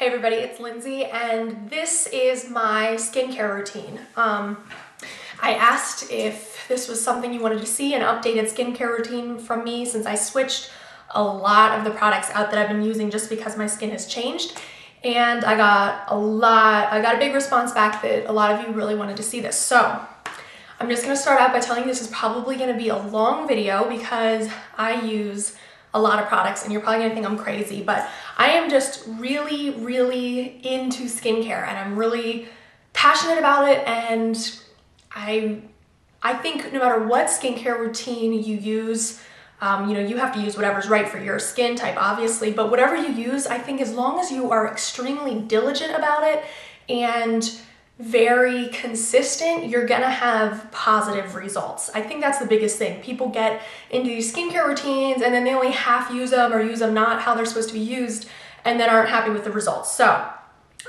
Hey everybody, it's Lindsay, and this is my skincare routine. I asked if this was something you wanted to see, an updated skincare routine from me, since I switched a lot of the products out that I've been using just because my skin has changed. And I got a big response back that a lot of you really wanted to see this. So I'm just gonna start out by telling you this is probably gonna be a long video because I use a lot of products and you're probably gonna think I'm crazy, but I am just really, really into skincare and I'm really passionate about it. And I think no matter what skincare routine you use, you have to use whatever's right for your skin type, obviously, but whatever you use, I think as long as you are extremely diligent about it and very consistent, you're gonna have positive results. I think that's the biggest thing. People get into these skincare routines and then they only half use them or use them not how they're supposed to be used and then aren't happy with the results. So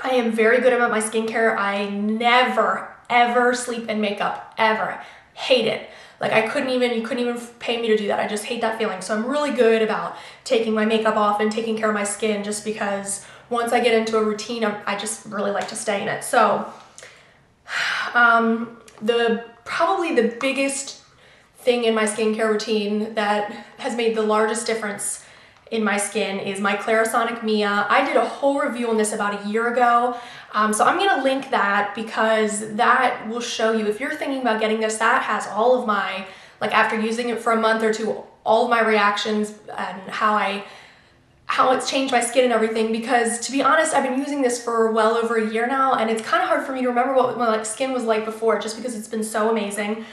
I am very good about my skincare. I never, ever sleep in makeup, ever. Hate it. Like you couldn't even pay me to do that. I just hate that feeling. So I'm really good about taking my makeup off and taking care of my skin just because once I get into a routine, I just really like to stay in it. So probably the biggest thing in my skincare routine that has made the largest difference in my skin is my Clarisonic Mia. I did a whole review on this about a year ago. So I'm gonna link that because that will show you, if you're thinking about getting this, that has all of my, after using it for a month or two, all of my reactions and how it's changed my skin and everything. Because to be honest, I've been using this for well over a year now and it's kind of hard for me to remember what my skin was like before just because it's been so amazing.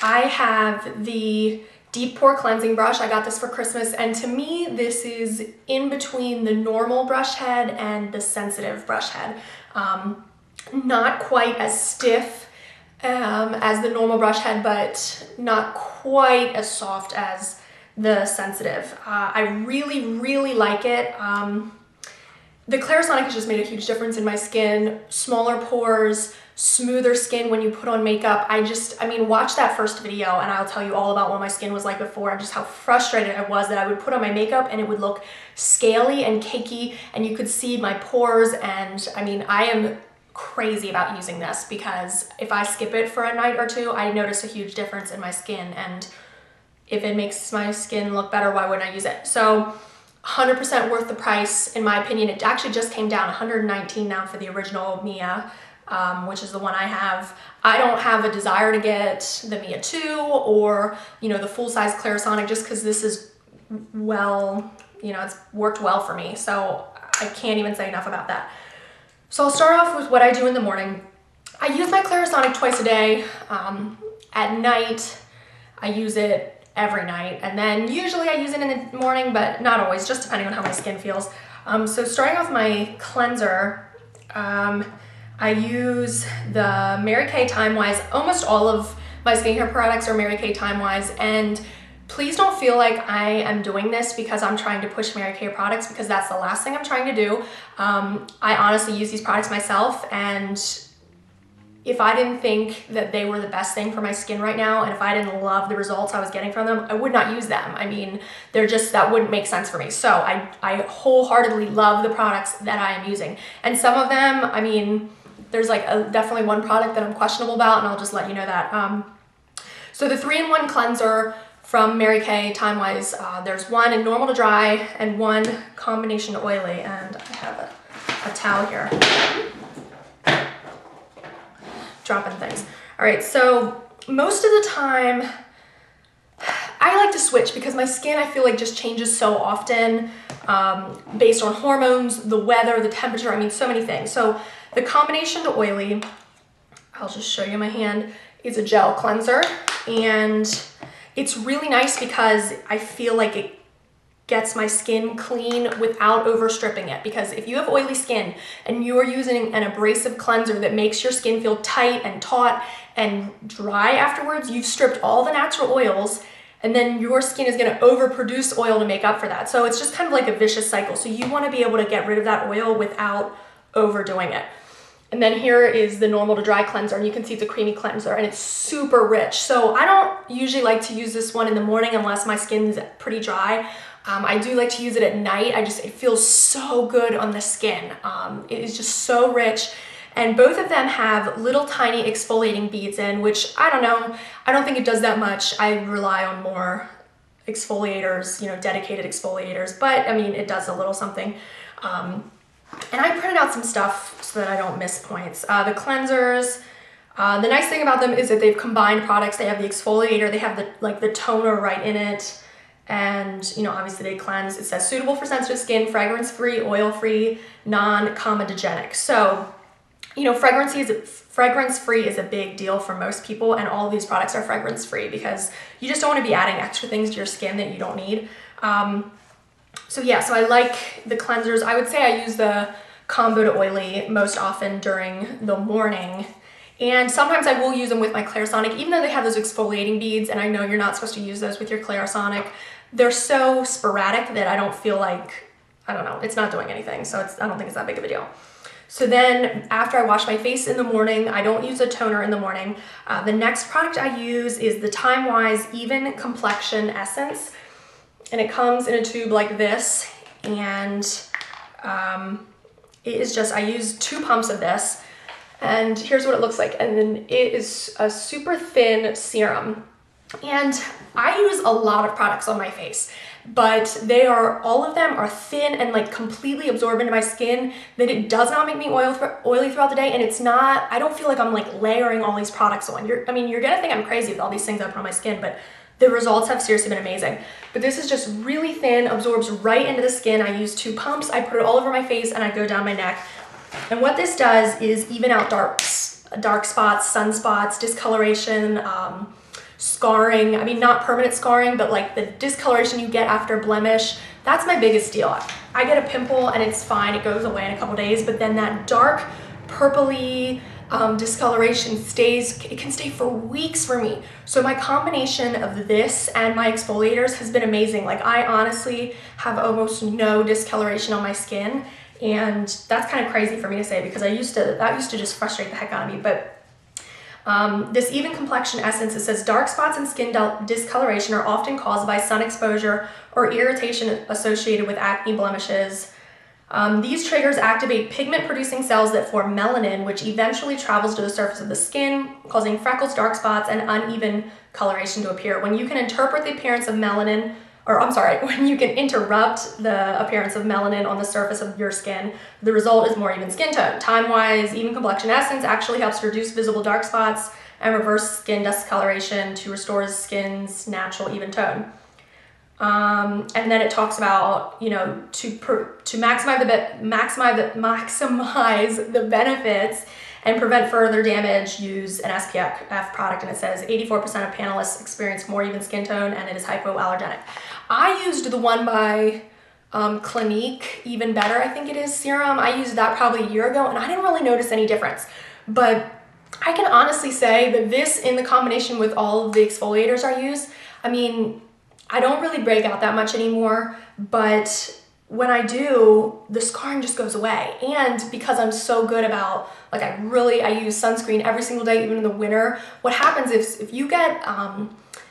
I have the deep pore cleansing brush. I got this for Christmas, and to me this is in between the normal brush head and the sensitive brush head. Not quite as stiff as the normal brush head, but not quite as soft as the sensitive. I really, really like it. The Clarisonic has just made a huge difference in my skin. Smaller pores, smoother skin when you put on makeup. Watch that first video and I'll tell you all about what my skin was like before and just how frustrated I was that I would put on my makeup and it would look scaly and cakey and you could see my pores. And I am crazy about using this because if I skip it for a night or two, I notice a huge difference in my skin, and if it makes my skin look better, why wouldn't I use it? So 100% worth the price, in my opinion. It actually just came down $119 now for the original Mia, which is the one I have. I don't have a desire to get the Mia 2 or, the full-size Clarisonic just because this is it's worked well for me. So I can't even say enough about that. So I'll start off with what I do in the morning. I use my Clarisonic twice a day. At night, I use it every night, and then usually I use it in the morning, but not always, just depending on how my skin feels. So starting off my cleanser, I use the Mary Kay TImeWise. Almost all of my skincare products are Mary Kay TImeWise, and please don't feel like I am doing this because I'm trying to push Mary Kay products, because that's the last thing I'm trying to do. I honestly use these products myself, and if I didn't think that they were the best thing for my skin right now, and if I didn't love the results I was getting from them, I would not use them. That wouldn't make sense for me. So I wholeheartedly love the products that I am using. And some of them, there's definitely one product that I'm questionable about, and I'll just let you know that. So the 3-in-1 cleanser from Mary Kay TImeWise, there's one in normal to dry and one combination to oily, and I have a towel here. Dropping things. All right, so most of the time I like to switch because my skin, I feel like, just changes so often based on hormones, the weather, the temperature, so many things. So the combination to oily, I'll just show you my hand, is a gel cleanser, and it's really nice because I feel like it gets my skin clean without overstripping it. Because if you have oily skin and you're using an abrasive cleanser that makes your skin feel tight and taut and dry afterwards, you've stripped all the natural oils, and then your skin is gonna overproduce oil to make up for that. So it's just kind of like a vicious cycle. So you wanna be able to get rid of that oil without overdoing it. And then here is the normal to dry cleanser, and you can see it's a creamy cleanser and it's super rich. So I don't usually like to use this one in the morning unless my skin's pretty dry. I do like to use it at night. It feels so good on the skin. It is just so rich. And both of them have little tiny exfoliating beads in, which I don't know. I don't think it does that much. I rely on more exfoliators, you know, dedicated exfoliators, but I mean, it does a little something. And I printed out some stuff so that I don't miss points. The cleansers, the nice thing about them is that they've combined products. They have the exfoliator, they have the toner right in it. And, you know, obviously they cleanse. It says suitable for sensitive skin, fragrance-free, oil-free, non-comedogenic. So, you know, fragrance-free is a big deal for most people, and all of these products are fragrance-free because you just don't want to be adding extra things to your skin that you don't need. So yeah, so I like the cleansers. I would say I use the combo to oily most often during the morning. And sometimes I will use them with my Clarisonic, even though they have those exfoliating beads, and I know you're not supposed to use those with your Clarisonic. They're so sporadic that I don't feel like, I don't know, it's not doing anything. So I don't think it's that big of a deal. So then after I wash my face in the morning, I don't use a toner in the morning. The next product I use is the TImeWise Even Complexion Essence. And it comes in a tube like this. And it is just, I use 2 pumps of this. And here's what it looks like. And then it is a super thin serum. And I use a lot of products on my face, but all of them are thin and like completely absorb into my skin, that it does not make me oily throughout the day. And it's not, I don't feel like I'm like layering all these products on. You're gonna think I'm crazy with all these things I put on my skin, but the results have seriously been amazing. But this is just really thin, absorbs right into the skin. I use 2 pumps. I put it all over my face and I go down my neck. And what this does is even out dark spots, sunspots, discoloration, scarring. I mean, not permanent scarring, but like the discoloration you get after blemish. That's my biggest deal. I get a pimple and it's fine. It goes away in a couple days, but then that dark purpley discoloration stays. It can stay for weeks for me. So my combination of this and my exfoliators has been amazing. Like I honestly have almost no discoloration on my skin. And that's kind of crazy for me to say because that used to just frustrate the heck out of me. But this Even Complexion Essence, it says dark spots and skin discoloration are often caused by sun exposure or irritation associated with acne blemishes. These triggers activate pigment-producing cells that form melanin, which eventually travels to the surface of the skin, causing freckles, dark spots, and uneven coloration to appear. When you can interpret the appearance of melanin, when you can interrupt the appearance of melanin on the surface of your skin, the result is more even skin tone. TImeWise Even Complexion Essence actually helps reduce visible dark spots and reverse skin discoloration to restore skin's natural even tone. And then it talks about, you know, to maximize the benefits and prevent further damage, use an SPF product. And it says 84% of panelists experience more even skin tone and it is hypoallergenic. I used the one by Clinique, Even Better, I think it is, serum. I used that probably a year ago and I didn't really notice any difference. But I can honestly say that this, in the combination with all of the exfoliators I use, I mean, I don't really break out that much anymore, but when I do, the scarring just goes away. And because I'm so good about, like I use sunscreen every single day, even in the winter. What happens if you get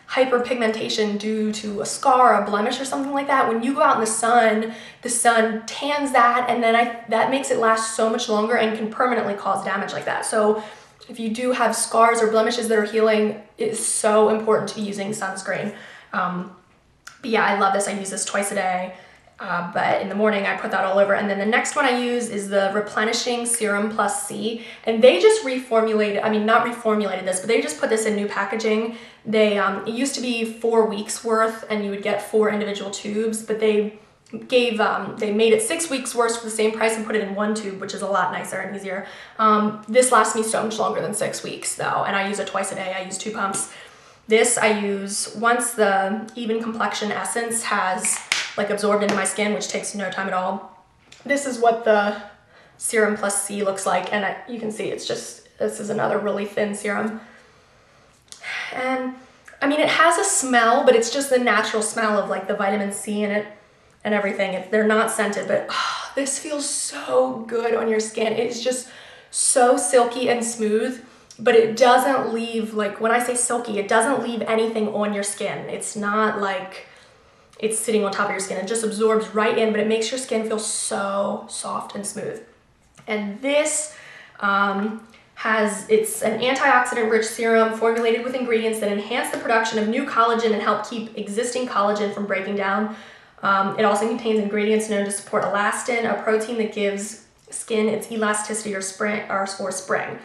hyperpigmentation due to a scar, a blemish or something like that, when you go out in the sun tans that, and then that makes it last so much longer and can permanently cause damage like that. So if you do have scars or blemishes that are healing, it's so important to be using sunscreen. But yeah, I love this. I use this twice a day. But in the morning I put that all over. And then the next one I use is the Replenishing Serum+C. And they just reformulated, I mean, not reformulated this, but they just put this in new packaging. It used to be 4 weeks worth and you would get 4 individual tubes, but they made it 6 weeks worth for the same price and put it in 1 tube, which is a lot nicer and easier. This lasts me so much longer than 6 weeks though. And I use it twice a day. I use 2 pumps. This I use once the Even Complexion Essence has like absorbed into my skin, which takes no time at all. This is what the Serum+C looks like, and you can see it's just, this is another really thin serum. And I mean, it has a smell, but it's just the natural smell of like the vitamin C in it and everything. They're not scented, but this feels so good on your skin. It's just so silky and smooth. But it doesn't leave, like when I say silky, it doesn't leave anything on your skin. It's not it's sitting on top of your skin. It just absorbs right in, but it makes your skin feel so soft and smooth. And this it's an antioxidant-rich serum formulated with ingredients that enhance the production of new collagen and help keep existing collagen from breaking down. It also contains ingredients known to support elastin, a protein that gives skin its elasticity or spring.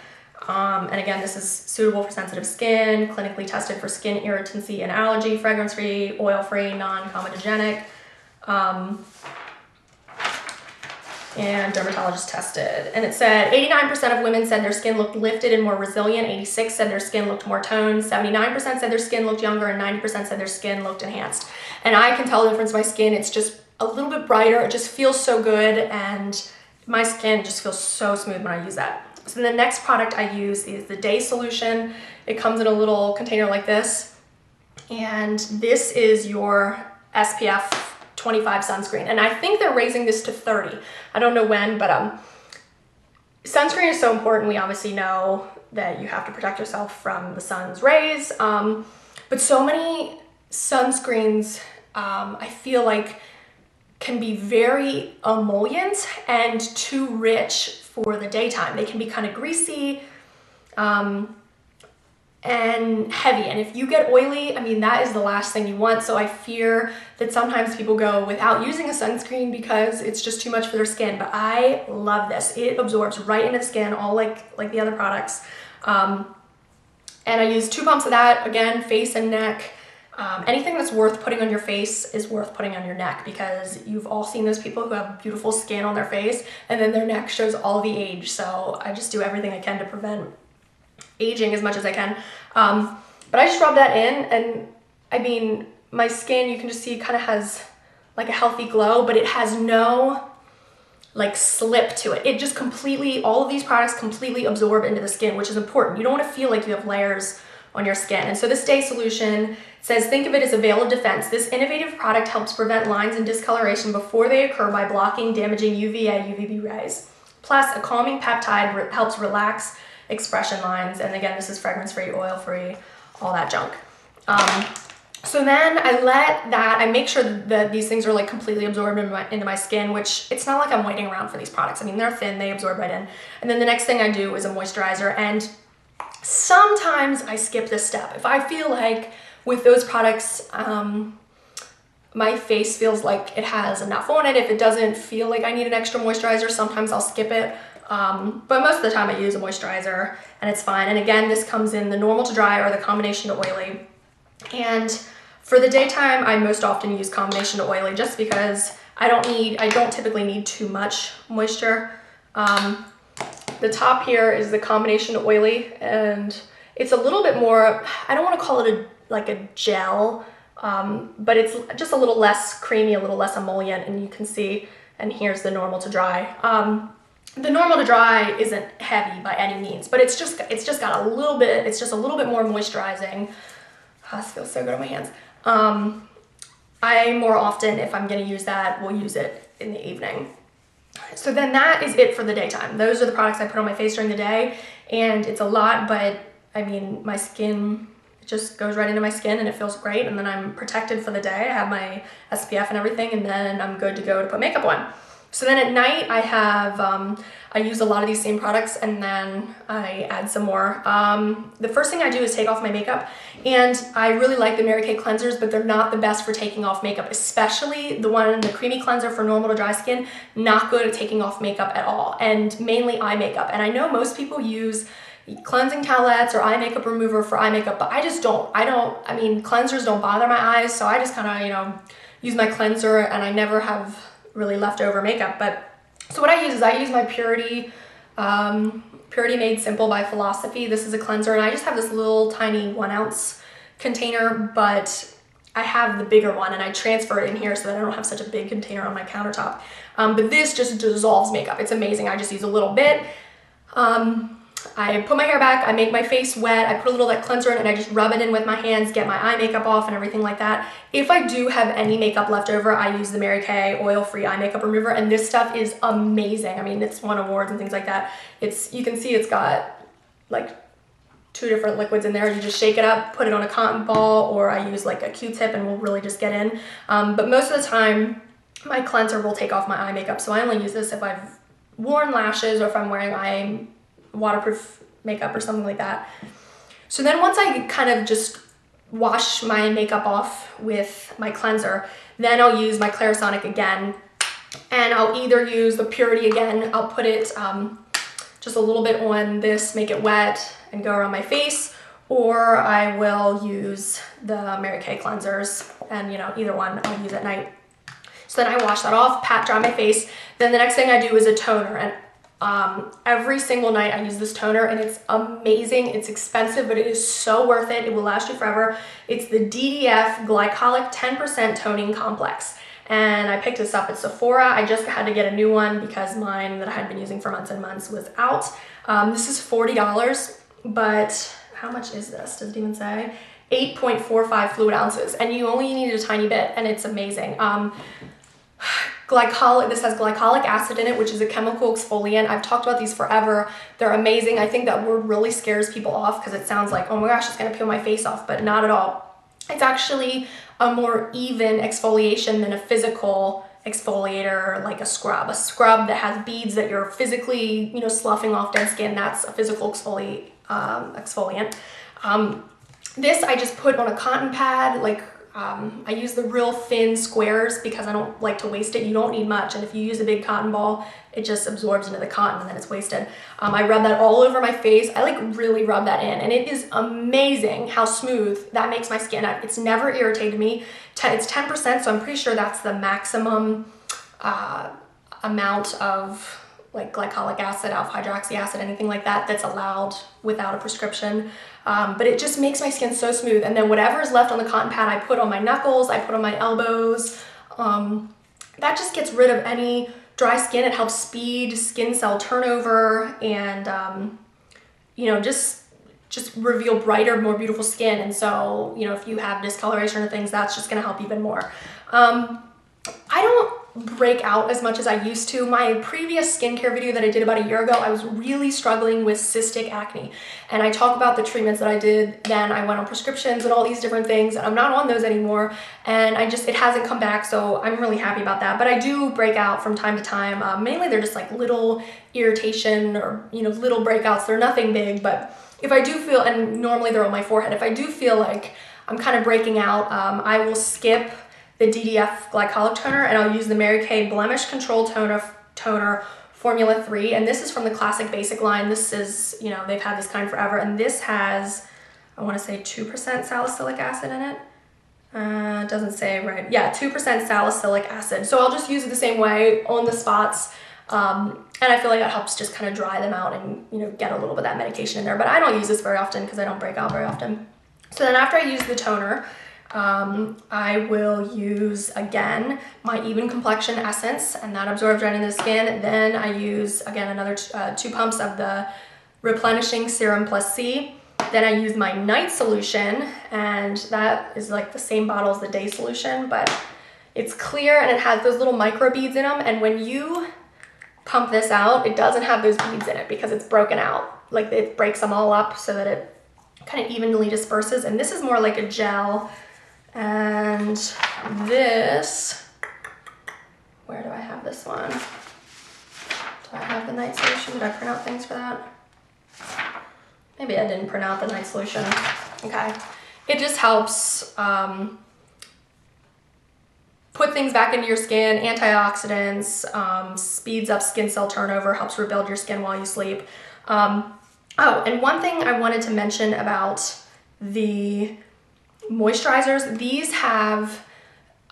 And again, this is suitable for sensitive skin, clinically tested for skin irritancy and allergy, fragrance-free, oil-free, non-comedogenic, and dermatologist tested. And it said 89% of women said their skin looked lifted and more resilient, 86% said their skin looked more toned, 79% said their skin looked younger, and 90% said their skin looked enhanced. And I can tell the difference in my skin. It's just a little bit brighter. It just feels so good, and my skin just feels so smooth when I use that. So the next product I use is the Day Solution. It comes in a little container like this, and this is your SPF 25 sunscreen, and I think they're raising this to 30. I don't know when, but sunscreen is so important. We obviously know that you have to protect yourself from the sun's rays, but so many sunscreens I feel like can be very emollient and too rich for the daytime. They can be kind of greasy and heavy, and if you get oily, I mean, that is the last thing you want. So I fear that sometimes people go without using a sunscreen because it's just too much for their skin, but I love this. It absorbs right into the skin, all like the other products. And I use 2 pumps of that, again, face and neck. Anything that's worth putting on your face is worth putting on your neck, because you've all seen those people who have beautiful skin on their face and then their neck shows all the age. So I just do everything I can to prevent aging as much as I can. But I just rub that in, and I mean, my skin, you can just see, kind of has like a healthy glow, but it has no like slip to it. It just completely, all of these products completely absorb into the skin, which is important. You don't want to feel like you have layers on your skin. And so this Day Solution says, think of it as a veil of defense. This innovative product helps prevent lines and discoloration before they occur by blocking damaging UVA, UVB rays. Plus, a calming peptide helps relax expression lines. And again, this is fragrance-free, oil-free, all that junk. So then I make sure that these things are like completely absorbed into my skin, which it's not like I'm waiting around for these products. I mean, they're thin, they absorb right in. And then the next thing I do is a moisturizer, and sometimes I skip this step. If I feel like with those products, my face feels like it has enough on it, if it doesn't feel like I need an extra moisturizer, sometimes I'll skip it. But most of the time I use a moisturizer and it's fine. And again, this comes in the normal to dry or the combination to oily. And for the daytime, I most often use combination to oily just because I don't typically need too much moisture. The top here is the combination to oily, and it's a little bit more, I don't want to call it like a gel, but it's just a little less creamy, a little less emollient, and you can see, and here's the normal to dry. The normal to dry isn't heavy by any means, but it's just got a little bit, it's just a little bit more moisturizing. Oh, this feels so good on my hands. I more often, if I'm gonna use that, will use it in the evening. So then that is it for the daytime. Those are the products I put on my face during the day, and it's a lot, but I mean, my skin, it just goes right into my skin and it feels great, and then I'm protected for the day. I have my SPF and everything, and then I'm good to go to put makeup on. So then at night I have, I use a lot of these same products, and then I add some more. The first thing I do is take off my makeup, and I really like the Mary Kay cleansers, but they're not the best for taking off makeup, especially the creamy cleanser for normal to dry skin, not good at taking off makeup at all, and mainly eye makeup. And I know most people use cleansing towelettes or eye makeup remover for eye makeup, but I just don't. I mean, cleansers don't bother my eyes, so I just kind of, use my cleanser, and I never have really leftover makeup. But so what I use my Purity Made Simple by Philosophy. This is a cleanser, and I just have this little tiny 1 ounce container, but I have the bigger one, and I transfer it in here so that I don't have such a big container on my countertop. But this just dissolves makeup. It's amazing. I just use a little bit. I put my hair back, I make my face wet, I put a little of that cleanser in, and I just rub it in with my hands, get my eye makeup off and everything like that. If I do have any makeup left over, I use the Mary Kay oil-free eye makeup remover, and this stuff is amazing. I mean, it's won awards and things like that. You can see it's got like 2 different liquids in there. You just shake it up, put it on a cotton ball, or I use like a Q-tip and we'll really just get in. But most of the time, my cleanser will take off my eye makeup. So I only use this if I've worn lashes or if I'm wearing eye waterproof makeup or something like that. So then once I kind of just wash my makeup off with my cleanser, then I'll use my Clarisonic again. And I'll either use the Purity again, I'll put it just a little bit on this, make it wet and go around my face, or I will use the Mary Kay cleansers, and you know, either one I'll use at night. So then I wash that off, pat dry my face. Then the next thing I do is a toner, and every single night I use this toner, and it's amazing. It's expensive, but it is so worth it. It will last you forever. It's the DDF Glycolic 10% Toning Complex. And I picked this up at Sephora. I just had to get a new one because mine that I had been using for months and months was out. This is $40, but how much is this? Does it even say? 8.45 fluid ounces, and you only need a tiny bit, and it's amazing. This has glycolic acid in it, which is a chemical exfoliant. I've talked about these forever. They're amazing. I think that word really scares people off because it sounds like, oh my gosh, it's gonna peel my face off, but not at all. It's actually a more even exfoliation than a physical exfoliator, like a scrub. A scrub that has beads that you're physically, you know, sloughing off dead skin, that's a physical exfoliant. This I just put on a cotton pad, like I use the real thin squares because I don't like to waste it. You don't need much, and if you use a big cotton ball, it just absorbs into the cotton and then it's wasted. I rub that all over my face. I like really rub that in, and it is amazing how smooth that makes my skin. It's never irritated me. It's 10%, so I'm pretty sure that's the maximum amount of like glycolic acid, alpha hydroxy acid, anything like that that's allowed without a prescription. But it just makes my skin so smooth. And then whatever is left on the cotton pad, I put on my knuckles, I put on my elbows. That just gets rid of any dry skin. It helps speed skin cell turnover and, you know, just reveal brighter, more beautiful skin. And so, you know, if you have discoloration or things, that's just gonna help even more. I don't break out as much as I used to. My previous skincare video that I did about a year ago, I was really struggling with cystic acne. And I talk about the treatments that I did then. I went on prescriptions and all these different things, and I'm not on those anymore. And it hasn't come back, so I'm really happy about that. But I do break out from time to time. Mainly they're just like little irritation or, you know, little breakouts. They're nothing big, but if I do feel, and normally they're on my forehead, if I do feel like I'm kind of breaking out, I will skip the DDF Glycolic Toner, and I'll use the Mary Kay Blemish Control Toner Formula 3, and this is from the Classic Basic line. This is, you know, they've had this kind forever, and this has, I want to say 2% salicylic acid in it. It doesn't say right. Yeah, 2% salicylic acid. So I'll just use it the same way on the spots, and I feel like that helps just kind of dry them out and, you know, get a little bit of that medication in there. But I don't use this very often because I don't break out very often. So then after I use the toner, I will use again my Even Complexion Essence, and that absorbs right into the skin. Then I use again another 2 pumps of the Replenishing Serum+C. Then I use my night solution, and that is like the same bottle as the day solution, but it's clear and it has those little micro beads in them. And when you pump this out, it doesn't have those beads in it because it's broken out. Like it breaks them all up so that it kind of evenly disperses. And this is more like a gel. And this, where do I have this one? Do I have the night solution? Did I print out things for that? Maybe I didn't print out the night solution. Okay. It just helps put things back into your skin, antioxidants, speeds up skin cell turnover, helps rebuild your skin while you sleep. Oh, and one thing I wanted to mention about the moisturizers, these have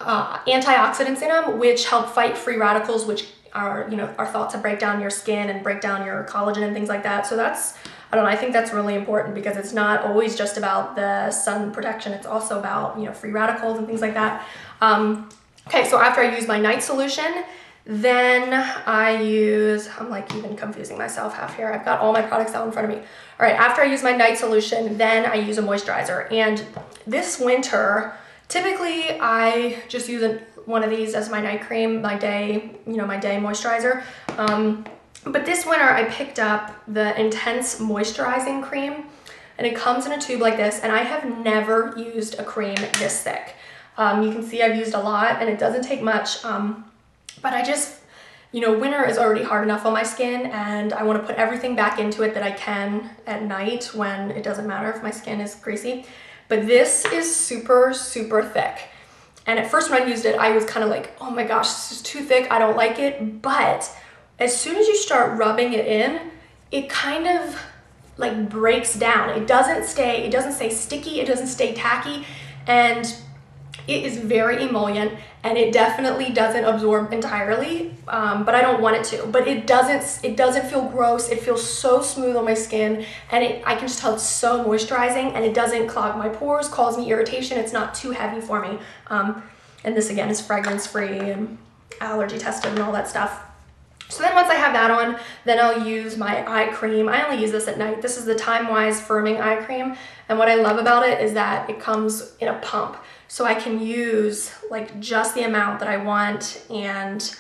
antioxidants in them which help fight free radicals, which are, you know, are thought to break down your skin and break down your collagen and things like that. So that's, I don't know, I think that's really important because it's not always just about the sun protection, it's also about, you know, free radicals and things like that. Okay, so after I use my night solution, then I use, I'm like even confusing myself half here. I've got all my products out in front of me. All right, after I use my night solution, then I use a moisturizer. And this winter, typically I just use one of these as my night cream, my day, you know, my day moisturizer. But this winter I picked up the Intense Moisturizing Cream. and it comes in a tube like this, and I have never used a cream this thick. You can see I've used a lot, and it doesn't take much, but I just, you know, winter is already hard enough on my skin, and I want to put everything back into it that I can at night when it doesn't matter if my skin is greasy. But this is super, super thick. And at first when I used it, I was kind of like, oh my gosh, this is too thick, I don't like it. But as soon as you start rubbing it in, it kind of like breaks down. It doesn't stay sticky, it doesn't stay tacky, and it is very emollient, and it definitely doesn't absorb entirely, but I don't want it to. But it doesn't feel gross. It feels so smooth on my skin, and I can just tell it's so moisturizing, and it doesn't clog my pores, cause me irritation. It's not too heavy for me. And this again is fragrance free and allergy tested and all that stuff. So then once I have that on, then I'll use my eye cream. I only use this at night. This is the TImeWise Firming Eye Cream. And what I love about it is that it comes in a pump. So I can use like just the amount that I want, and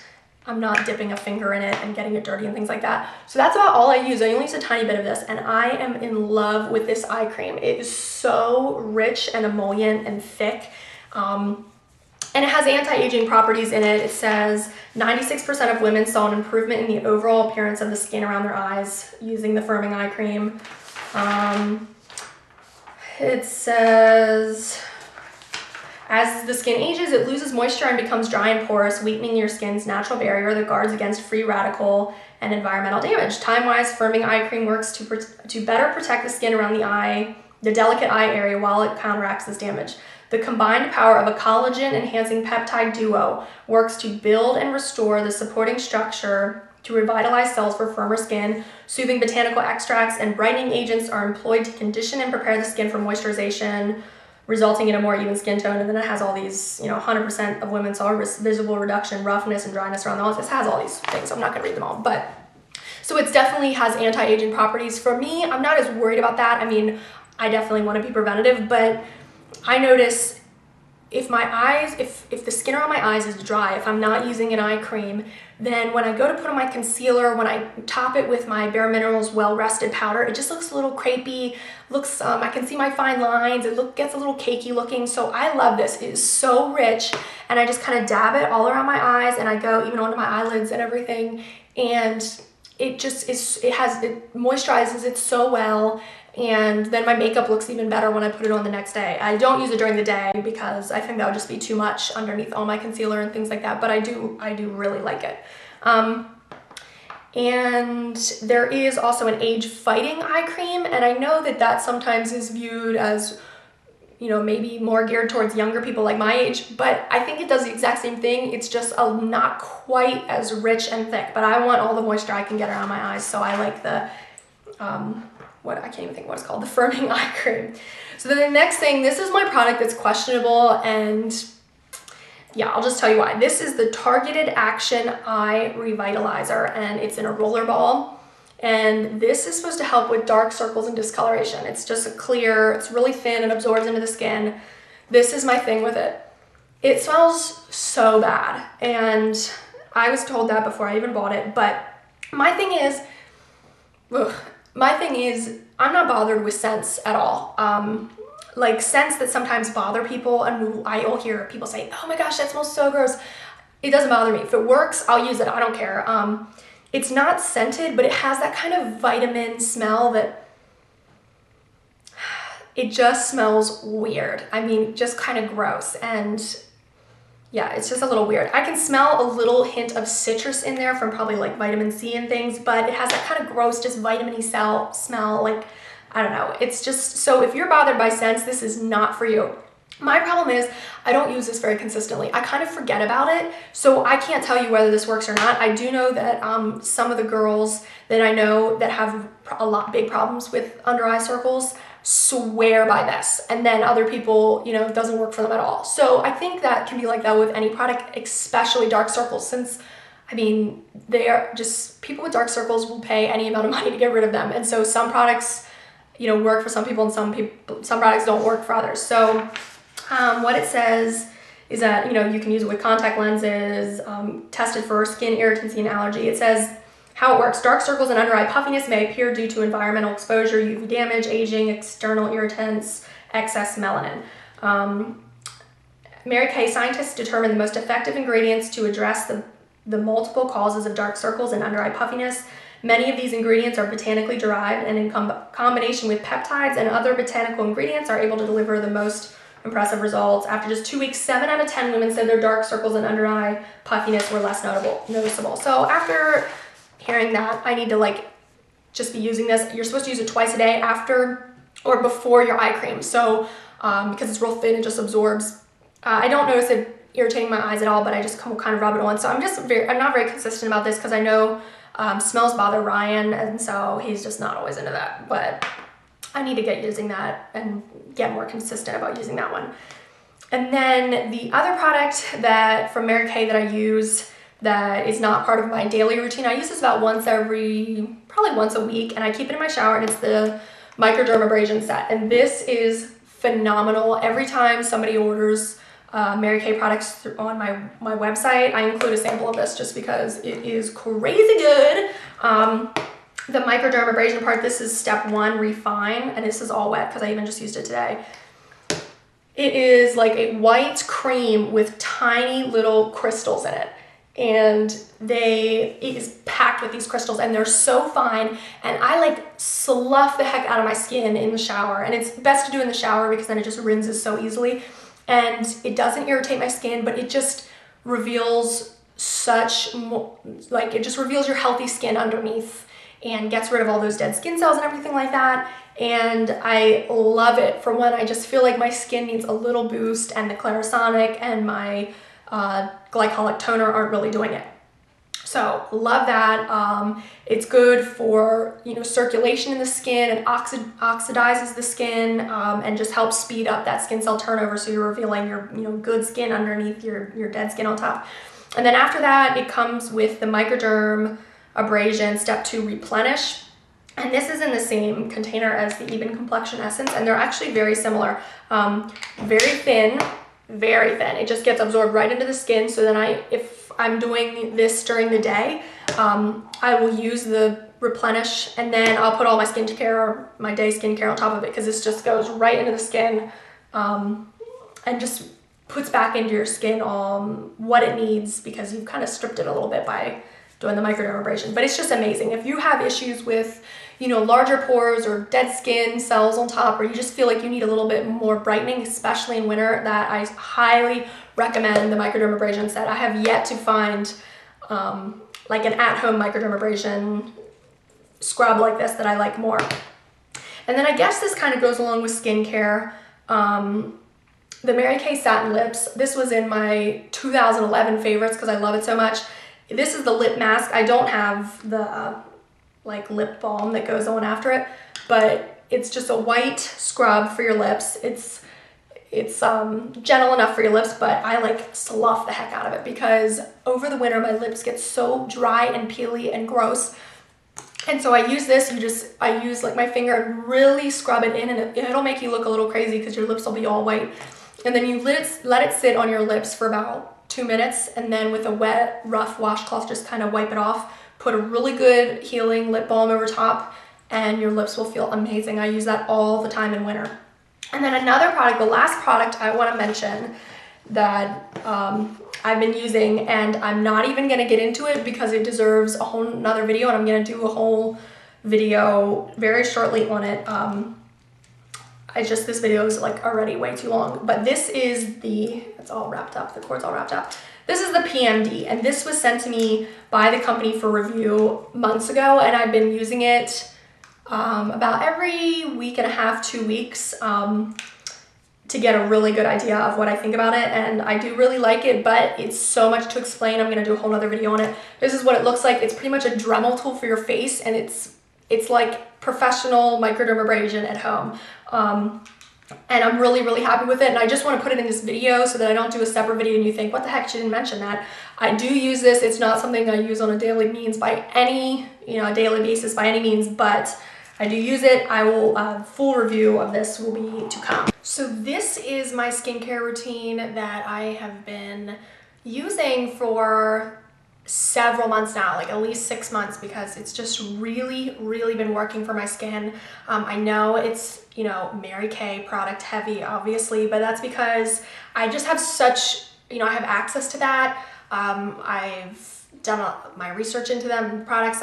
I'm not dipping a finger in it and getting it dirty and things like that. So that's about all I use. I only use a tiny bit of this, and I am in love with this eye cream. It is so rich and emollient and thick. And it has anti-aging properties in it. It says 96% of women saw an improvement in the overall appearance of the skin around their eyes using the firming eye cream. It says, as the skin ages, it loses moisture and becomes dry and porous, weakening your skin's natural barrier that guards against free radical and environmental damage. TImeWise Firming Eye Cream works to better protect the skin around the eye, the delicate eye area, while it counteracts this damage. The combined power of a collagen-enhancing peptide duo works to build and restore the supporting structure to revitalize cells for firmer skin. Soothing botanical extracts and brightening agents are employed to condition and prepare the skin for moisturization, resulting in a more even skin tone. And then it has all these, 100% of women saw visible reduction, roughness, and dryness around the eyes. This has all these things. I'm not going to read them all, but so it definitely has anti-aging properties. For me, I'm not as worried about that. I mean, I definitely want to be preventative, but I notice if the skin around my eyes is dry, if I'm not using an eye cream, then when I go to put on my concealer, when I top it with my Bare Minerals Well Rested powder, it just looks a little crepey, I can see my fine lines, gets a little cakey looking. So I love this. It is so rich, and I just kind of dab it all around my eyes, and I go even onto my eyelids and everything, and it moisturizes it so well. And then my makeup looks even better when I put it on the next day. I don't use it during the day because I think that would just be too much underneath all my concealer and things like that, but I do really like it. And there is also an age-fighting eye cream, and I know that sometimes is viewed as, maybe more geared towards younger people like my age, but I think it does the exact same thing. It's just not quite as rich and thick, but I want all the moisture I can get around my eyes, so I like the, I can't even think what it's called, the firming eye cream. So then the next thing, this is my product that's questionable, and yeah, I'll just tell you why. This is the Targeted Action Eye Revitalizer, and it's in a roller ball. And this is supposed to help with dark circles and discoloration. It's just it's really thin and absorbs into the skin. This is my thing with it. It smells so bad, and I was told that before I even bought it, but my thing is, I'm not bothered with scents at all. Like scents that sometimes bother people, and I'll hear people say, oh my gosh, that smells so gross. It doesn't bother me. If it works, I'll use it. I don't care. It's not scented, but it has that kind of vitamin smell that it just smells weird. I mean, just kind of gross. And yeah, it's just a little weird. I can smell a little hint of citrus in there from probably like vitamin C and things, but it has that kind of gross, just vitamin-y smell. Like, I don't know. It's just, so if you're bothered by scents, this is not for you. My problem is I don't use this very consistently. I kind of forget about it, so I can't tell you whether this works or not. I do know that some of the girls that I know that have big problems with under eye circles swear by this, and then other people, it doesn't work for them at all. So I think that can be like that with any product, especially dark circles, since I mean, they are just, people with dark circles will pay any amount of money to get rid of them. And so some products, work for some people, and some products don't work for others. So what it says is that, you can use it with contact lenses, tested for skin irritancy and allergy. It says, How it works. Dark circles and under eye puffiness may appear due to environmental exposure, UV damage, aging, external irritants, excess melanin. Mary Kay scientists determined the most effective ingredients to address the multiple causes of dark circles and under eye puffiness. Many of these ingredients are botanically derived and in combination with peptides and other botanical ingredients are able to deliver the most impressive results. After just 2 weeks, 7 out of 10 women said their dark circles and under eye puffiness were less noticeable. So after hearing that, I need to like just be using this. You're supposed to use it twice a day after or before your eye cream. So because it's real thin, it just absorbs. I don't notice it irritating my eyes at all, but I just kind of rub it on. So I'm not very consistent about this because I know smells bother Ryan, and so he's just not always into that. But I need to get using that and get more consistent about using that one. And then the other product that from Mary Kay that I use that is not part of my daily routine, I use this about probably once a week, and I keep it in my shower, and it's the microdermabrasion set. And this is phenomenal. Every time somebody orders Mary Kay products on my website, I include a sample of this just because it is crazy good. The microdermabrasion part, this is step 1, refine, and this is all wet because I even just used it today. It is like a white cream with tiny little crystals in it. And it is packed with these crystals and they're so fine, and I like slough the heck out of my skin in the shower, and it's best to do in the shower because then it just rinses so easily and it doesn't irritate my skin, but it just reveals it just reveals your healthy skin underneath and gets rid of all those dead skin cells and everything like that. And I love it for when I just feel like my skin needs a little boost and the Clarisonic and my Glycolic toner aren't really doing it. So love that. It's good for, circulation in the skin, and oxidizes the skin, and just helps speed up that skin cell turnover, so you're revealing your good skin underneath your dead skin on top. And then after that, it comes with the microderm abrasion step 2 replenish. And this is in the same container as the Even Complexion Essence, and they're actually very similar. Very thin. It just gets absorbed right into the skin. So then if I'm doing this during the day, I will use the replenish, and then I'll put all my skincare, my day skincare on top of it, because this just goes right into the skin and just puts back into your skin what it needs, because you've kind of stripped it a little bit by doing the microdermabrasion. But it's just amazing. If you have issues with larger pores or dead skin cells on top, or you just feel like you need a little bit more brightening, especially in winter, that I highly recommend the microdermabrasion set. I have yet to find like an at-home microdermabrasion scrub like this that I like more. And then I guess this kind of goes along with skincare. The Mary Kay Satin Lips, this was in my 2011 favorites because I love it so much. This is the lip mask. I don't have the like lip balm that goes on after it, but it's just a white scrub for your lips. It's gentle enough for your lips, but I like slough the heck out of it because over the winter my lips get so dry and peely and gross. And so I use this, I use like my finger and really scrub it in, and it'll make you look a little crazy because your lips will be all white. And then you let it sit on your lips for about 2 minutes, and then with a wet, rough washcloth, just kind of wipe it off. Put a really good healing lip balm over top, and your lips will feel amazing. I use that all the time in winter. And then another product, the last product I want to mention that I've been using, and I'm not even going to get into it because it deserves a whole nother video, and I'm going to do a whole video very shortly on it. This video is like already way too long, but this is it's all wrapped up, the cord's all wrapped up. This is the PMD, and this was sent to me by the company for review months ago, and I've been using it about every week and a half, 2 weeks, to get a really good idea of what I think about it. And I do really like it, but it's so much to explain. I'm gonna do a whole other video on it. This is what it looks like. It's pretty much a Dremel tool for your face, and it's like professional microdermabrasion at home. And I'm really, really happy with it, and I just want to put it in this video so that I don't do a separate video and you think, what the heck, she didn't mention that. I do use this. It's not something I use on a daily basis by any means, but I do use it. I will, full review of this will be to come. So this is my skincare routine that I have been using for several months now, like at least 6 months, because it's just really, really been working for my skin. I know it's, you know, Mary Kay product heavy, obviously, but that's because I just have such, you know, I have access to that. I've done my research into them products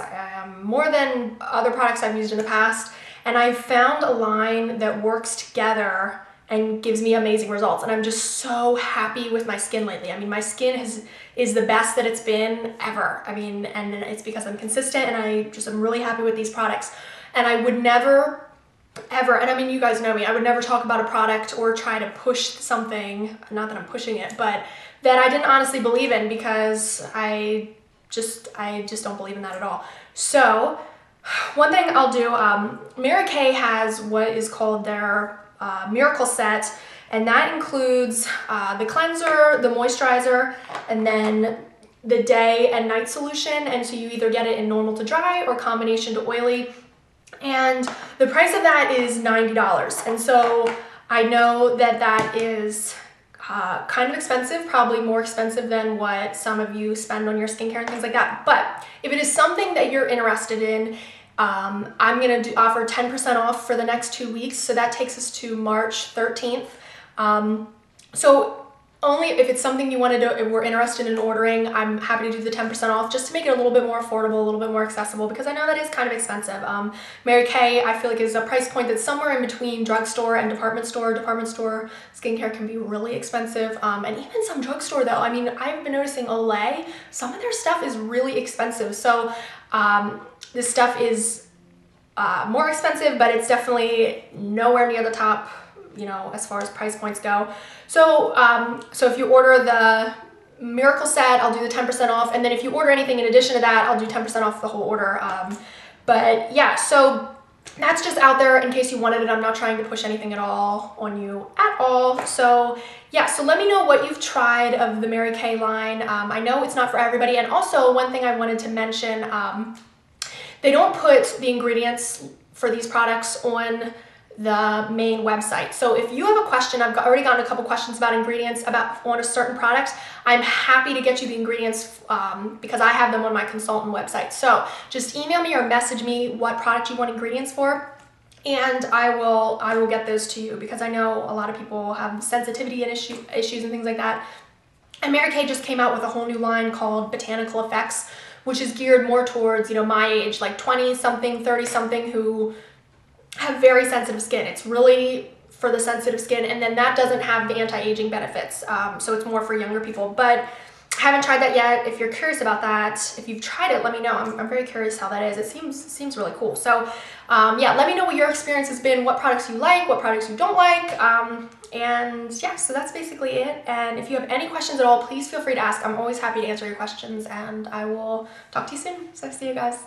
more than other products I've used in the past, and I've found a line that works together and gives me amazing results. And I'm just so happy with my skin lately. I mean, my skin is the best that it's been ever. I mean, and it's because I'm consistent, and I'm really happy with these products. And I would never, ever, and I mean, you guys know me, I would never talk about a product or try to push something, not that I'm pushing it, but that I didn't honestly believe in, because I just don't believe in that at all. So one thing I'll do, Mary Kay has what is called their miracle set, and that includes the cleanser, the moisturizer, and then the day and night solution. And so you either get it in normal to dry or combination to oily, and the price of that is $90. And so I know that that is kind of expensive, probably more expensive than what some of you spend on your skincare and things like that. But if it is something that you're interested in, I'm going to offer 10% off for the next 2 weeks. So that takes us to March 13th. So only if it's something you want to do, if we're interested in ordering, I'm happy to do the 10% off just to make it a little bit more affordable, a little bit more accessible, because I know that is kind of expensive. Mary Kay, I feel like, is a price point that's somewhere in between drugstore and department store. Department store skincare can be really expensive. And even some drugstore though, I mean, I've been noticing Olay, some of their stuff is really expensive. So this stuff is more expensive, but it's definitely nowhere near the top, you know, as far as price points go. So so if you order the miracle set, I'll do the 10% off, and then if you order anything in addition to that, I'll do 10% off the whole order. But yeah, so that's just out there in case you wanted it. I'm not trying to push anything at all on you at all. So yeah, so let me know what you've tried of the Mary Kay line. I know it's not for everybody. And also one thing I wanted to mention, they don't put the ingredients for these products on the main website. So if you have a question, I've already gotten a couple questions about ingredients on a certain product, I'm happy to get you the ingredients because I have them on my consultant website. So just email me or message me what product you want ingredients for, and I will get those to you, because I know a lot of people have sensitivity and issues and things like that. And Mary Kay just came out with a whole new line called Botanical Effects, which is geared more towards, you know, my age, like 20-something, 30-something, who have very sensitive skin. It's really for the sensitive skin, and then that doesn't have the anti-aging benefits. So it's more for younger people, but I haven't tried that yet. If you're curious about that, if you've tried it, let me know. I'm very curious how that is. It seems really cool. So yeah, let me know what your experience has been, what products you like, what products you don't like. And yeah, so that's basically it. And if you have any questions at all, please feel free to ask. I'm always happy to answer your questions, and I will talk to you soon. So see you guys.